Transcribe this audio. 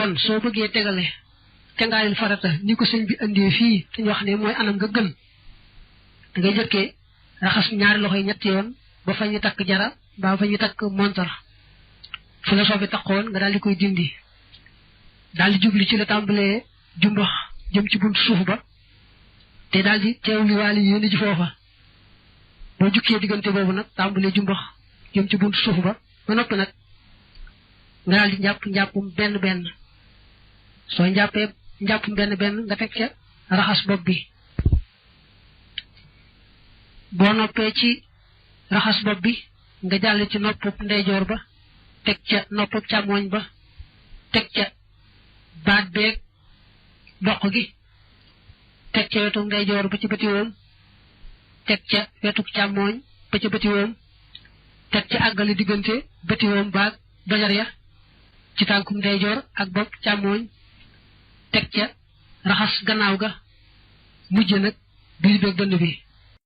kon soo bëggee tegale cangaayul farata ni ko sëñ bi andee fii te ñu wax ne mooy anam nga gën da ngay jëkkee raxas ñaari loxo yi ñetti yoon ba fa ñu takk jara ba fa ñu takk montar fu la soobi takkoon nga daal di koy dindi daal di jubli ci la tàmbalee jumbax jëm ci buntu suuf ba te daal di teewli waali yéen ji foofa boo jukkee diggante boobu nag tàmbalee jumbax jëm ci buntu suuf ba noppi nag nga daal di njàppum benn soo njàppee njàppum benn nga teg ca raxas bopp bi boo noppee ci raxas bopp bi nga jàll ci noppub ndeyjoor ba teg ca noppub càmmooñ ba teg ca baat beeg doq gi teg ca wetu ndeyjoor ba ci bëti woom teg ca wetu càmmooñ ba ca bëti woom teg ca àggale diggante bëti woom baag dojar ya ci tànkum ndeyjoor ak bopp càmmooñ teg ca raxas gannaaw ga mujj nag biir beeg dënd bi